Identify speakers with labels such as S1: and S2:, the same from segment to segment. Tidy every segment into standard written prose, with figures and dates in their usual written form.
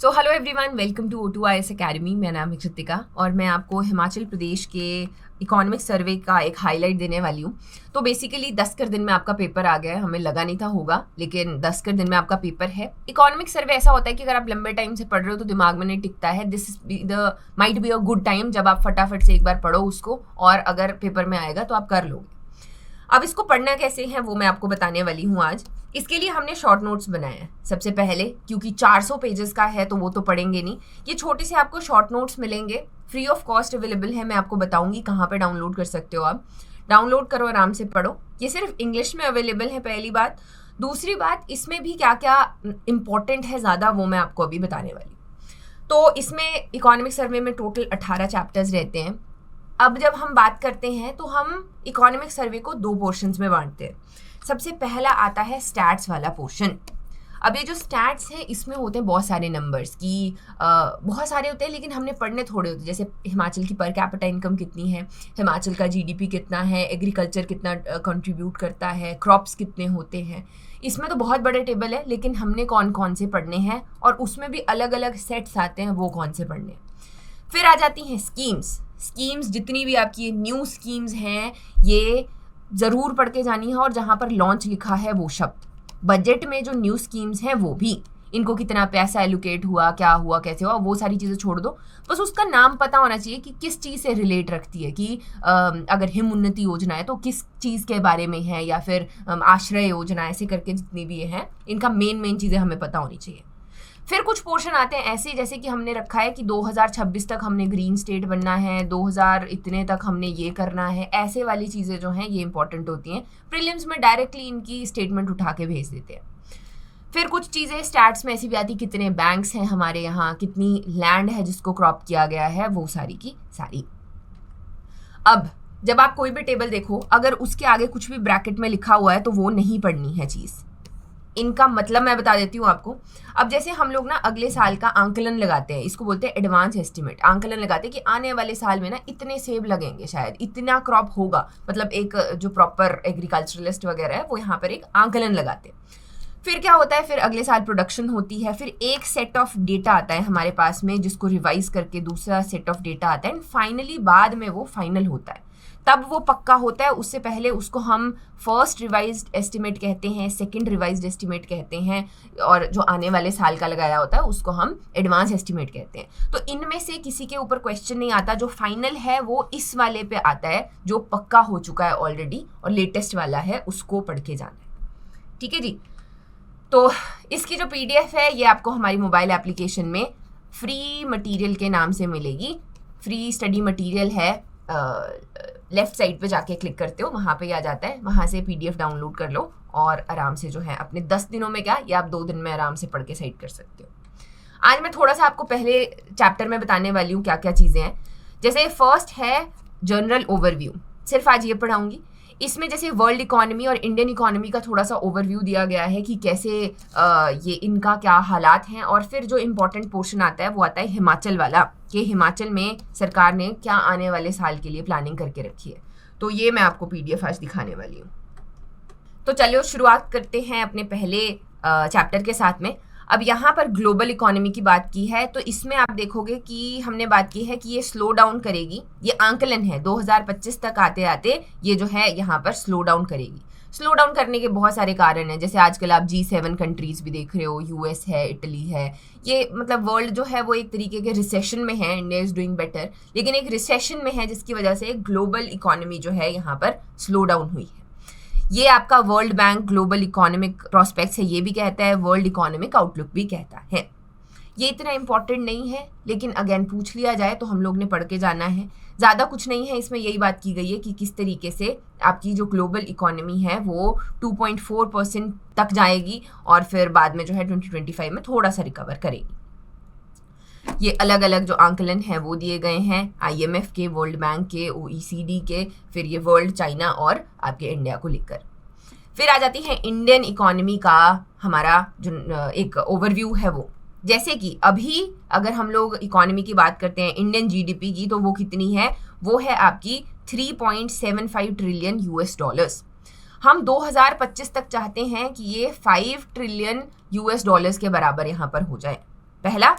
S1: So hello everyone, welcome to O2IS अकेडमी। मेरा नाम है कृतिका और मैं आपको हिमाचल प्रदेश के इकोनॉमिक सर्वे का एक हाईलाइट देने वाली हूँ। तो बेसिकली 10 कर दिन में आपका पेपर आ गया है। हमें लगा नहीं था होगा, लेकिन 10 कर दिन में आपका पेपर है। इकोनॉमिक सर्वे ऐसा होता है कि अगर आप लंबे टाइम से पढ़ रहे हो तो दिमाग में नहीं टिकता है। This is the might be a good time जब आप फटाफट से एक बार पढ़ो उसको, और अगर पेपर में आएगा तो आप कर लोगे। अब इसको पढ़ना कैसे है वो मैं आपको बताने वाली हूँ आज। इसके लिए हमने शॉर्ट नोट्स बनाए हैं सबसे पहले, क्योंकि 400 पेजेस का है तो वो तो पढ़ेंगे नहीं। ये छोटे से आपको शॉर्ट नोट्स मिलेंगे, फ्री ऑफ कॉस्ट अवेलेबल है। मैं आपको बताऊंगी कहाँ पे डाउनलोड कर सकते हो। आप डाउनलोड करो, आराम से पढ़ो। ये सिर्फ इंग्लिश में अवेलेबल है, पहली बात। दूसरी बात, इसमें भी क्या क्या इंपॉर्टेंट है ज़्यादा वो मैं आपको अभी बताने वाली। तो इसमें इकोनॉमिक सर्वे में टोटल 18 चैप्टर्स रहते हैं। अब जब हम बात करते हैं तो हम इकोनॉमिक सर्वे को 2 पोर्शंस में बांटते हैं। सबसे पहला आता है स्टैट्स वाला पोर्शन। अब ये जो स्टैट्स है इसमें होते हैं बहुत सारे नंबर्स की बहुत सारे होते हैं, लेकिन हमने पढ़ने थोड़े होते हैं। जैसे हिमाचल की पर कैपिटा इनकम कितनी है, हिमाचल का जीडीपी कितना है, एग्रीकल्चर कितना कंट्रीब्यूट करता है, क्रॉप्स कितने होते हैं। इसमें तो बहुत बड़े टेबल है, लेकिन हमने कौन कौन से पढ़ने हैं और उसमें भी अलग अलग सेट्स आते हैं, वो कौन से पढ़ने हैं। फिर आ जाती हैं स्कीम्स। जितनी भी आपकी न्यू स्कीम्स हैं ये ज़रूर पढ़ के जानी है, और जहाँ पर लॉन्च लिखा है वो शब्द। बजट में जो न्यू स्कीम्स हैं वो भी, इनको कितना पैसा एलोकेट हुआ, क्या हुआ, कैसे हुआ, वो सारी चीज़ें छोड़ दो। बस उसका नाम पता होना चाहिए कि किस चीज़ से रिलेट रखती है। कि अगर हिम उन्नति योजना है तो किस चीज़ के बारे में है, या फिर आश्रय योजना, ऐसे करके जितनी भी हैं इनका मेन चीज़ें हमें पता होनी चाहिए। फिर कुछ पोर्शन आते हैं ऐसे, जैसे कि हमने रखा है कि 2026 तक हमने ग्रीन स्टेट बनना है, 2000 इतने तक हमने ये करना है। ऐसे वाली चीज़ें जो हैं ये इंपॉर्टेंट होती हैं। प्रीलिम्स में डायरेक्टली इनकी स्टेटमेंट उठा के भेज देते हैं। फिर कुछ चीज़ें स्टैट्स में ऐसी भी आती, कितने बैंक्स हैं हमारे यहाँ, कितनी लैंड है जिसको क्रॉप किया गया है, वो सारी की सारी। अब जब आप कोई भी टेबल देखो, अगर उसके आगे कुछ भी ब्रैकेट में लिखा हुआ है तो वो नहीं पढ़नी है चीज़। इनका मतलब मैं बता देती हूँ आपको। अब जैसे हम लोग ना अगले साल का आंकलन लगाते हैं, इसको बोलते हैं एडवांस एस्टिमेट। आंकलन लगाते हैं कि आने वाले साल में ना इतने सेब लगेंगे, शायद इतना क्रॉप होगा। मतलब एक जो प्रॉपर एग्रीकल्चरलिस्ट वगैरह है वो यहाँ पर एक आंकलन लगाते हैं। फिर क्या होता है, फिर अगले साल प्रोडक्शन होती है, फिर एक सेट ऑफ डेटा आता है हमारे पास में जिसको रिवाइज करके दूसरा सेट ऑफ डेटा आता है, एंड फाइनली बाद में वो फाइनल होता है, तब वो पक्का होता है। उससे पहले उसको हम फर्स्ट रिवाइज्ड एस्टिमेट कहते हैं, सेकंड रिवाइज्ड एस्टिमेट कहते हैं, और जो आने वाले साल का लगाया होता है उसको हम एडवांस एस्टिमेट कहते हैं। तो इनमें से किसी के ऊपर क्वेश्चन नहीं आता। जो फाइनल है वो इस वाले पे आता है, जो पक्का हो चुका है ऑलरेडी, और लेटेस्ट वाला है उसको पढ़ के जाना है। ठीक है जी। तो इसकी जो PDF है ये आपको हमारी मोबाइल एप्लीकेशन में फ्री मटेरियल के नाम से मिलेगी। फ्री स्टडी मटेरियल है, लेफ्ट साइड पे जाके क्लिक करते हो, वहाँ पे आ जाता है, वहाँ से PDF डाउनलोड कर लो और आराम से जो है अपने 10 दिनों में क्या, या आप 2 दिन में आराम से पढ़ के साइड कर सकते हो। आज मैं थोड़ा सा आपको पहले चैप्टर में बताने वाली हूँ क्या क्या चीज़ें हैं। जैसे फर्स्ट है जनरल ओवरव्यू, सिर्फ आज ये पढ़ाऊंगी। इसमें जैसे वर्ल्ड इकोनॉमी और इंडियन इकोनॉमी का थोड़ा सा ओवरव्यू दिया गया है कि कैसे ये इनका क्या हालात हैं। और फिर जो इम्पोर्टेंट पोर्शन आता है वो आता है हिमाचल वाला, कि हिमाचल में सरकार ने क्या आने वाले साल के लिए प्लानिंग करके रखी है। तो ये मैं आपको PDF आज दिखाने वाली हूँ। तो चलिए शुरुआत करते हैं अपने पहले चैप्टर के साथ में। अब यहाँ पर ग्लोबल इकोनॉमी की बात की है, तो इसमें आप देखोगे कि हमने बात की है कि ये स्लो डाउन करेगी। ये आंकलन है, 2025 तक आते आते ये जो है यहाँ पर स्लो डाउन करेगी। स्लो डाउन करने के बहुत सारे कारण हैं, जैसे आजकल आप G7 कंट्रीज भी देख रहे हो, US है, इटली है। ये मतलब वर्ल्ड जो है वो एक तरीके के रिसेशन में है। इंडिया इज डूइंग बेटर, लेकिन एक रिसेशन में है जिसकी वजह से ग्लोबल इकोनॉमी जो है यहाँ पर स्लो डाउन हुई है। ये आपका world bank global economic prospects है, ये भी कहता है, वर्ल्ड इकोनॉमिक आउटलुक भी कहता है। ये इतना इंपॉर्टेंट नहीं है, लेकिन अगेन पूछ लिया जाए तो हम लोग ने पढ़ के जाना है। ज़्यादा कुछ नहीं है इसमें, यही बात की गई है कि किस तरीके से आपकी जो ग्लोबल इकोनॉमी है वो 2.4% तक जाएगी, और फिर बाद में जो है 2025 में थोड़ा सा रिकवर करेगी। ये अलग अलग जो आंकलन हैं वो दिए गए हैं, IMF के, वर्ल्ड बैंक के, OECD के, फिर ये वर्ल्ड, चाइना और आपके इंडिया को लेकर। फिर आ जाती है इंडियन इकोनॉमी का हमारा जो एक ओवरव्यू है वो। जैसे कि अभी अगर हम लोग इकोनॉमी की बात करते हैं, इंडियन GDP की, तो वो कितनी है, वो है आपकी 3.75 ट्रिलियन US डॉलर्स। हम 2025 तक चाहते हैं कि ये 5 ट्रिलियन US डॉलर्स के बराबर यहाँ पर हो जाए। पहला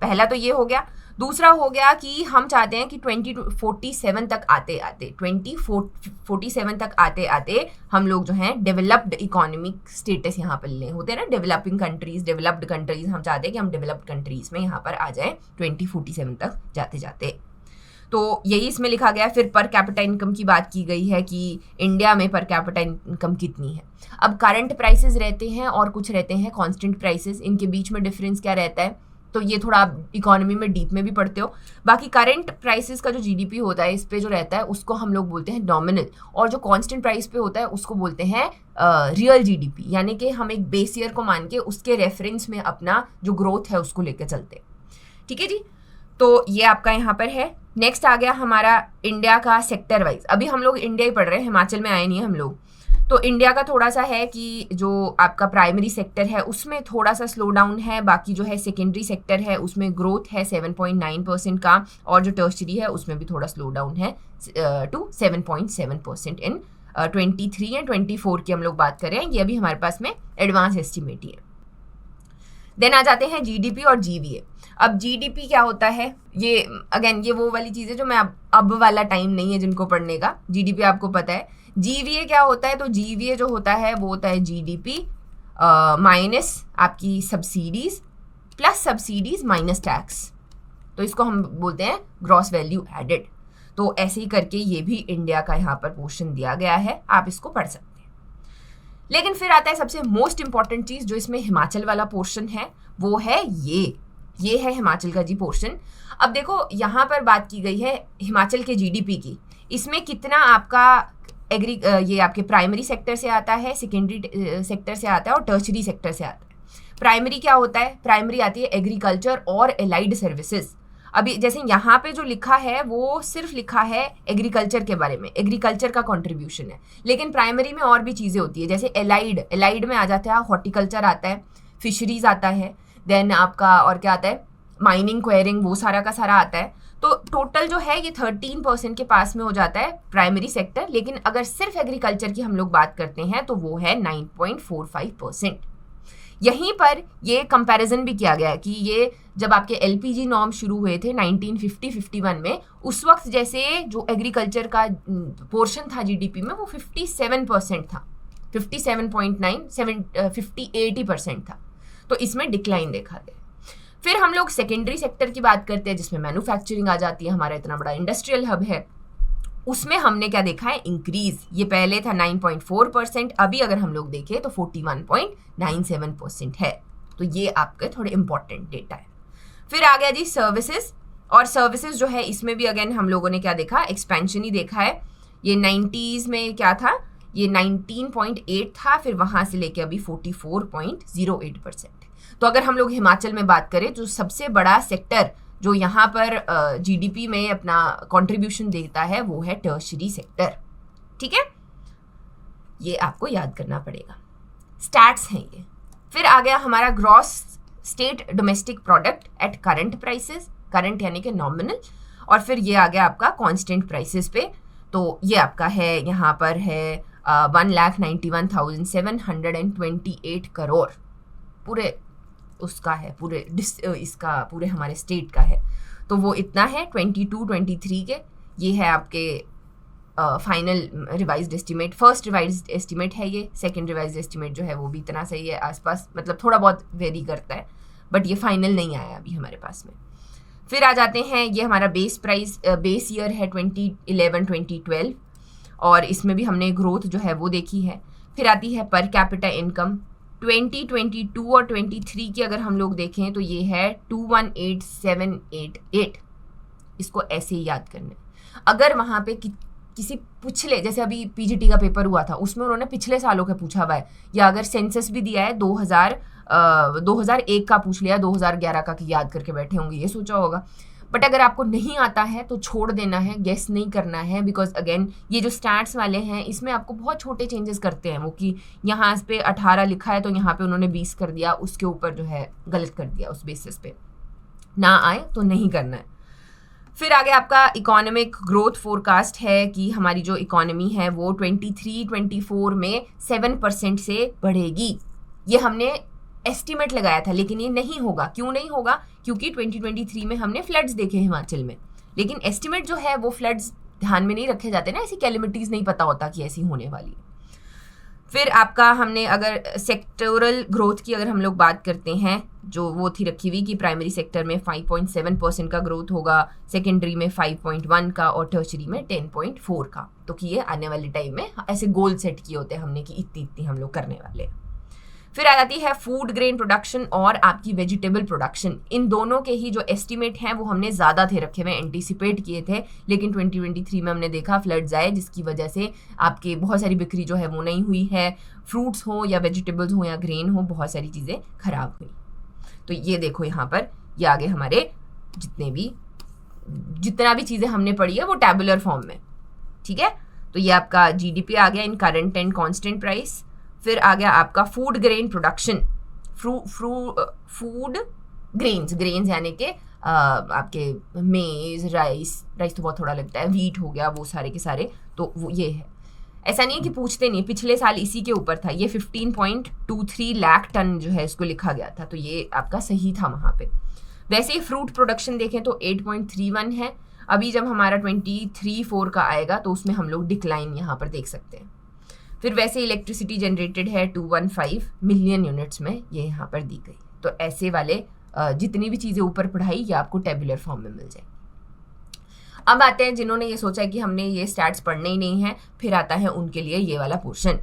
S1: पहला तो ये हो गया। दूसरा हो गया कि हम चाहते हैं कि 2047 तक आते आते 2047 तक आते आते हम लोग जो हैं डेवलप्ड इकोनॉमिक स्टेटस यहाँ पर लें। होते हैं ना डेवलपिंग कंट्रीज, डेवलप्ड कंट्रीज, हम चाहते हैं कि हम डेवलप्ड कंट्रीज में यहाँ पर आ जाएं 2047 तक जाते जाते। तो यही इसमें लिखा गया है। फिर पर कैपिटा इनकम की बात की गई है कि इंडिया में पर कैपिटा इनकम कितनी है। अब करंट प्राइसेस रहते हैं और कुछ रहते हैं कांस्टेंट प्राइसेस, इनके बीच में डिफरेंस क्या रहता है, तो ये थोड़ा आप इकोनॉमी में डीप में भी पढ़ते हो। बाकी करंट प्राइसेस का जो जीडीपी होता है इस पे जो रहता है उसको हम लोग बोलते हैं नॉमिनल, और जो कांस्टेंट प्राइस पे होता है उसको बोलते हैं रियल जीडीपी, यानी कि हम एक बेस ईयर को मान के उसके रेफरेंस में अपना जो ग्रोथ है उसको लेकर चलते हैं। ठीक है जी, तो ये आपका यहाँ पर है। नेक्स्ट आ गया हमारा इंडिया का सेक्टर वाइज। अभी हम लोग इंडिया ही पढ़ रहे हैं, हिमाचल में आए नहीं हम लोग। तो इंडिया का थोड़ा सा है कि जो आपका प्राइमरी सेक्टर है उसमें थोड़ा सा स्लो डाउन है, बाकी जो है सेकेंडरी सेक्टर है उसमें ग्रोथ है 7.9% का, और जो टर्शरी है उसमें भी थोड़ा स्लो डाउन है टू 7.7% इन 23 एंड 24 की हम लोग बात कर रहे हैं। ये अभी हमारे पास में एडवांस एस्टिमेट ही है। देन आ जाते हैं जीडीपी और जीवीए। अब जीडीपी क्या होता है, ये अगेन ये वो वाली चीज़ है जो मैं अब वाला टाइम नहीं है जिनको पढ़ने का, जीडीपी आपको पता है। जीवीए क्या होता है, तो जीवीए जो होता है वो होता है जीडीपी माइनस आपकी subsidies plus subsidies minus tax, तो इसको हम बोलते हैं ग्रॉस वैल्यू एडेड। तो ऐसे ही करके ये भी इंडिया का यहाँ पर पोर्शन दिया गया है, आप इसको पढ़ सकते हैं। लेकिन फिर आता है सबसे मोस्ट इंपॉर्टेंट चीज जो इसमें हिमाचल वाला पोर्शन है, वो है ये है हिमाचल का जी पोर्शन। अब देखो यहाँ पर बात की गई है हिमाचल के जीडीपी की, इसमें कितना आपका ये आपके प्राइमरी सेक्टर से आता है, सेकेंडरी सेक्टर से आता है और टर्शरी सेक्टर से आता है। प्राइमरी क्या होता है, प्राइमरी आती है एग्रीकल्चर और एलाइड सर्विसेज। अभी जैसे यहाँ पे जो लिखा है वो सिर्फ लिखा है एग्रीकल्चर के बारे में, एग्रीकल्चर का कंट्रीब्यूशन है, लेकिन प्राइमरी में और भी चीज़ें होती है। जैसे एलाइड में आ जाता है हॉर्टिकल्चर आता है, फिशरीज आता है, देन आपका और क्या आता है माइनिंग, क्वेरिंग, वो सारा का सारा आता है। तो टोटल जो है ये 13% के पास में हो जाता है प्राइमरी सेक्टर, लेकिन अगर सिर्फ एग्रीकल्चर की हम लोग बात करते हैं तो वो है 9.45%। यहीं पर ये कंपैरिजन भी किया गया है कि ये जब आपके एलपीजी नॉर्म शुरू हुए थे 1950-51 में, उस वक्त जैसे जो एग्रीकल्चर का पोर्शन था जीडीपी में वो 57% था, 57.9 58% था, तो इसमें डिक्लाइन देखा गया। फिर हम लोग सेकेंडरी सेक्टर की बात करते हैं जिसमें मैन्युफैक्चरिंग आ जाती है, हमारा इतना बड़ा इंडस्ट्रियल हब है, उसमें हमने क्या देखा है इंक्रीज। ये पहले था 9.4%, अभी अगर हम लोग देखें तो 41.97% है। तो ये आपके थोड़े इंपॉर्टेंट डेटा है। फिर आ गया जी सर्विसेज, और सर्विसेज जो है इसमें भी अगेन हम लोगों ने क्या देखा, एक्सपेंशन ही देखा है। ये 90s में क्या था, ये 19.8 था, फिर वहां से लेके अभी 44.08%। तो अगर हम लोग हिमाचल में बात करें जो सबसे बड़ा सेक्टर जो यहाँ पर जीडीपी में अपना कंट्रीब्यूशन देता है वो है टर्शरी सेक्टर। ठीक है, ये आपको याद करना पड़ेगा, स्टैट्स हैं ये। फिर आ गया हमारा gross state domestic product at current prices, current यानी कि नॉमिनल, और फिर ये आ गया आपका कांस्टेंट प्राइसेस पे। तो ये आपका है यहाँ पर है 1,91,728 करोड़, पूरे उसका है, पूरे इसका पूरे हमारे स्टेट का है। तो वो इतना है 22-23 के। ये है आपके final revised estimate, first revised estimate है ये, सेकंड रिवाइज्ड एस्टिमेट जो है वो भी इतना सही है आसपास, मतलब थोड़ा बहुत वेरी करता है, बट ये फाइनल नहीं आया अभी हमारे पास में। फिर आ जाते हैं, ये हमारा बेस ईयर है 2011-2012, और इसमें भी हमने ग्रोथ जो है वो देखी है। फिर आती है पर कैपिटा इनकम 2022 और 23 की अगर हम लोग देखें तो ये है 218,788। इसको ऐसे ही याद करना है। अगर वहाँ पे किसी पिछले, जैसे अभी पीजीटी का पेपर हुआ था उसमें उन्होंने पिछले सालों का पूछा हुआ है, या अगर सेंसस भी दिया है 2001 का पूछ लिया, 2011 का कि याद करके बैठे होंगे, ये सोचा होगा। बट अगर आपको नहीं आता है तो छोड़ देना है, गेस नहीं करना है, बिकॉज अगेन ये जो स्टैट्स वाले हैं इसमें आपको बहुत छोटे चेंजेस करते हैं वो, कि यहाँ पे 18 लिखा है तो यहाँ पे उन्होंने 20 कर दिया, उसके ऊपर जो है गलत कर दिया, उस बेसिस पे ना आए तो नहीं करना है। फिर आगे आपका इकोनॉमिक ग्रोथ फोरकास्ट है कि हमारी जो इकोनॉमी है वो 23-24 में 7% से बढ़ेगी। ये हमने एस्टिमेट लगाया था, लेकिन ये नहीं होगा। क्यों नहीं होगा? क्योंकि 2023 में हमने फ्लड्स देखे हिमाचल में, लेकिन एस्टिमेट जो है वो फ्लड्स ध्यान में नहीं रखे जाते ना, ऐसी कैलेमिटीज़ नहीं पता होता कि ऐसी होने वाली है। फिर आपका हमने अगर सेक्टोरल ग्रोथ की अगर हम लोग बात करते हैं, जो वो थी रखी हुई कि प्राइमरी सेक्टर में 5.7% का ग्रोथ होगा, सेकेंडरी में 5.1 का और टर्शरी में 10.4 का। तो कि ये आने वाले टाइम में ऐसे गोल सेट किए होते हैं हमने कि इतनी इतनी हम लोग करने वाले हैं। फिर आ जाती है फूड ग्रेन प्रोडक्शन और आपकी वेजिटेबल प्रोडक्शन। इन दोनों के ही जो एस्टिमेट हैं वो हमने ज़्यादा थे रखे हुए, एंटीसिपेट किए थे, लेकिन 2023 में हमने देखा फ्लड्स आए, जिसकी वजह से आपके बहुत सारी बिक्री जो है वो नहीं हुई है। फ्रूट्स हो या वेजिटेबल्स हो या ग्रेन हो, बहुत सारी चीज़ें खराब हुई। तो ये देखो यहाँ पर ये आगे हमारे जितना भी चीज़ें हमने पढ़ी है वो टैबुलर फॉर्म में, ठीक है। तो ये आपका जीडीपी आ गया इन करंट एंड कांस्टेंट प्राइस। फिर आ गया आपका food grain production, food grains यानी कि आपके मेज, राइस तो बहुत थोड़ा लगता है, वीट हो गया, वो सारे के सारे। तो वो ये है, ऐसा नहीं है कि पूछते नहीं, पिछले साल इसी के ऊपर था, ये 15.23 लाख टन जो है इसको लिखा गया था, तो ये आपका सही था वहाँ पे। वैसे ही फ्रूट प्रोडक्शन देखें तो 8.31 है। अभी जब हमारा 23-4 का आएगा तो उसमें हम लोग डिक्लाइन यहाँ पर देख सकते हैं। फिर वैसे इलेक्ट्रिसिटी जनरेटेड है 215 मिलियन यूनिट्स में, ये यहाँ पर दी गई। तो ऐसे वाले जितनी भी चीज़ें ऊपर पढ़ाई ये आपको टेबुलर फॉर्म में मिल जाएगी। अब आते हैं जिन्होंने ये सोचा है कि हमने ये स्टैट्स पढ़ने ही नहीं है, फिर आता है उनके लिए ये वाला पोर्शन।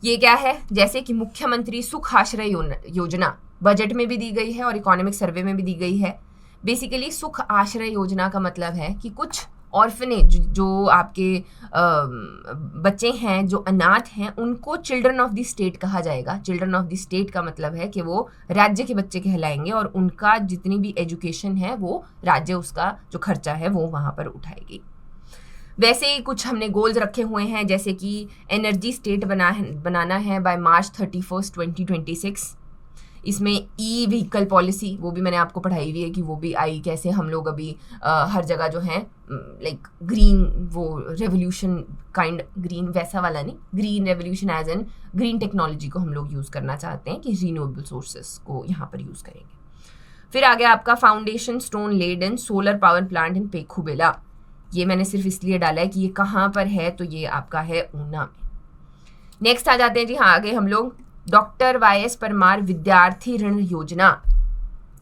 S1: ये क्या है? जैसे कि मुख्यमंत्री सुख आश्रय योजना बजट में भी दी गई है और इकोनॉमिक सर्वे में भी दी गई है। बेसिकली सुख आश्रय योजना का मतलब है कि कुछ ऑर्फनेज जो आपके बच्चे हैं जो अनाथ हैं, उनको चिल्ड्रन ऑफ द स्टेट कहा जाएगा। चिल्ड्रन ऑफ द स्टेट का मतलब है कि वो राज्य के बच्चे कहलाएंगे और उनका जितनी भी एजुकेशन है वो राज्य उसका जो खर्चा है वो वहाँ पर उठाएगी। वैसे ही कुछ हमने गोल्स रखे हुए हैं, जैसे कि एनर्जी स्टेट बनाना है बाय March 31, 2026। इसमें ई व्हीकल पॉलिसी वो भी मैंने आपको पढ़ाई हुई है कि वो भी आई कैसे। हम लोग अभी हर जगह जो है लाइक ग्रीन वो रेवोल्यूशन काइंड, ग्रीन वैसा वाला नहीं, green revolution as an green technology को हम लोग यूज़ करना चाहते हैं कि रीन्यूएबल सोर्सेस को यहाँ पर यूज़ करेंगे। फिर आ गया आपका foundation stone laid in solar power plant in Pekhubela. ये मैंने सिर्फ इसलिए डाला है कि ये कहाँ पर है, तो ये आपका है ऊना में। नेक्स्ट आ जाते हैं जी हाँ आगे हम लोग डॉक्टर YS परमार विद्यार्थी ऋण योजना।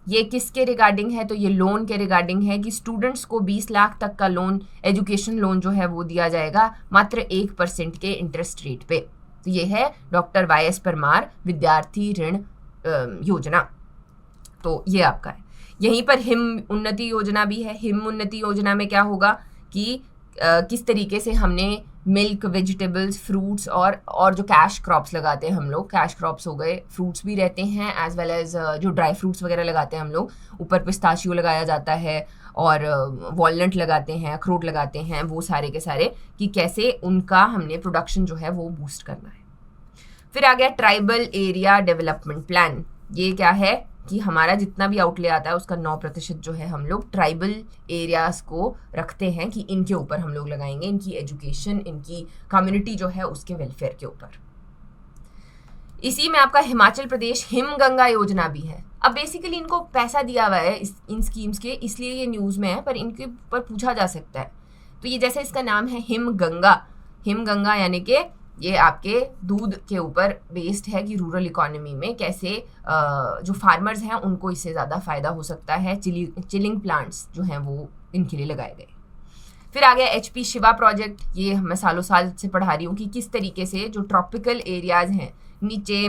S1: ये किसके रिगार्डिंग है? तो ये लोन के रिगार्डिंग है कि स्टूडेंट्स को 20 लाख तक का लोन, एजुकेशन लोन जो है वो दिया जाएगा मात्र 1% के इंटरेस्ट रेट पे। तो ये है डॉक्टर YS परमार विद्यार्थी ऋण योजना। तो ये आपका है। यहीं पर हिम उन्नति योजना भी है। हिम उन्नति योजना में क्या होगा कि किस तरीके से हमने मिल्क, वेजिटेबल्स, फ्रूट्स और जो कैश क्रॉप्स लगाते हैं हम लोग, कैश क्रॉप्स हो गए, फ्रूट्स भी रहते हैं एज वेल एज जो ड्राई फ्रूट्स वगैरह लगाते हैं हम लोग, ऊपर पिस्ताशियो लगाया जाता है और वॉलनट लगाते हैं, अखरोट लगाते हैं, वो सारे के सारे कि कैसे उनका हमने प्रोडक्शन जो है वो बूस्ट करना है। फिर आ गया ट्राइबल एरिया डेवलपमेंट प्लान। ये क्या है कि हमारा जितना भी आउटले आता है उसका 9% जो है हम लोग ट्राइबल एरियाज को रखते हैं कि इनके ऊपर हम लोग लगाएंगे, इनकी एजुकेशन, इनकी कम्युनिटी जो है उसके वेलफेयर के ऊपर। इसी में आपका हिमाचल प्रदेश हिम गंगा योजना भी है। अब बेसिकली इनको पैसा दिया हुआ है इन स्कीम्स के, इसलिए ये न्यूज़ में है, पर इनके ऊपर पूछा जा सकता है। तो ये जैसे इसका नाम है हिम गंगा यानी कि ये आपके दूध के ऊपर बेस्ड है कि रूरल इकोनॉमी में कैसे जो फार्मर्स हैं उनको इससे ज़्यादा फ़ायदा हो सकता है। चिलिंग प्लांट्स जो हैं वो इनके लिए लगाए गए। फिर आ गया HP शिवा प्रोजेक्ट। ये मैं सालों साल से पढ़ा रही हूँ कि किस तरीके से जो ट्रॉपिकल एरियाज़ हैं, नीचे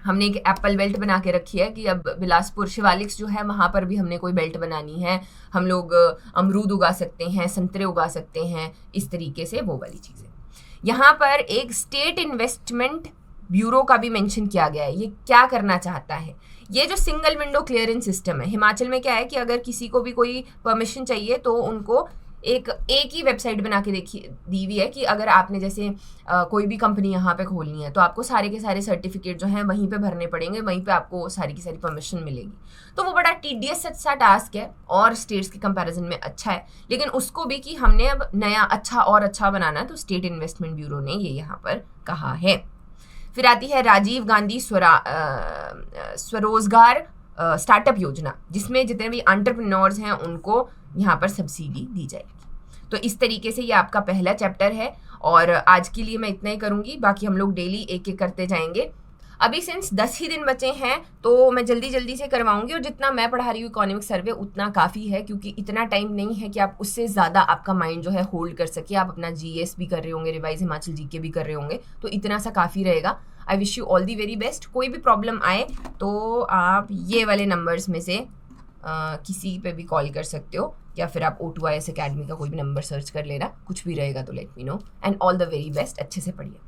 S1: हमने एक एप्पल बेल्ट बना के रखी है कि अब बिलासपुर शिवालिक्स जो है वहाँ पर भी हमने कोई बेल्ट बनानी है, हम लोग अमरूद उगा सकते हैं, संतरे उगा सकते हैं, इस तरीके से वो वाली चीज़ें। यहाँ पर एक स्टेट इन्वेस्टमेंट ब्यूरो का भी मेंशन किया गया है। ये क्या करना चाहता है? ये जो सिंगल विंडो क्लियरेंस सिस्टम है हिमाचल में, क्या है कि अगर किसी को भी कोई परमिशन चाहिए तो उनको एक ही वेबसाइट बना के दी हुई है कि अगर आपने जैसे कोई भी कंपनी यहाँ पे खोलनी है तो आपको सारे के सारे सर्टिफिकेट जो हैं वहीं पे भरने पड़ेंगे, वहीं पे आपको सारी की सारी परमिशन मिलेगी। तो वो बड़ा टीडियस सा टास्क है और स्टेट्स के कंपैरिजन में अच्छा है, लेकिन उसको भी कि हमने अब नया अच्छा बनाना है तो स्टेट इन्वेस्टमेंट ब्यूरो ने ये यहाँ पर कहा है। फिर आती है राजीव गांधी स्वरोजगार स्टार्टअप योजना, जिसमें जितने भी एंटरप्रेन्योर्स हैं उनको यहाँ पर सब्सिडी दी जाएगी। तो इस तरीके से ये आपका पहला चैप्टर है और आज के लिए मैं इतना ही करूँगी, बाकी हम लोग डेली एक एक करते जाएंगे। अभी सिंस 10 ही दिन बचे हैं तो मैं जल्दी जल्दी से करवाऊंगी, और जितना मैं पढ़ा रही हूँ इकोनॉमिक सर्वे उतना काफ़ी है, क्योंकि इतना टाइम नहीं है कि आप उससे ज़्यादा आपका माइंड जो है होल्ड कर सके। आप अपना जीएस भी कर रहे होंगे, रिवाइज हिमाचल जीके भी कर रहे होंगे, तो इतना सा काफ़ी रहेगा। I wish you all the very best. कोई भी प्रॉब्लम आए तो आप ये वाले नंबर्स में से किसी पे भी कॉल कर सकते हो, या फिर आप O2IAS अकेडमी का कोई भी नंबर सर्च कर लेना, कुछ भी रहेगा तो let me know. And all the very best, अच्छे से पढ़िए।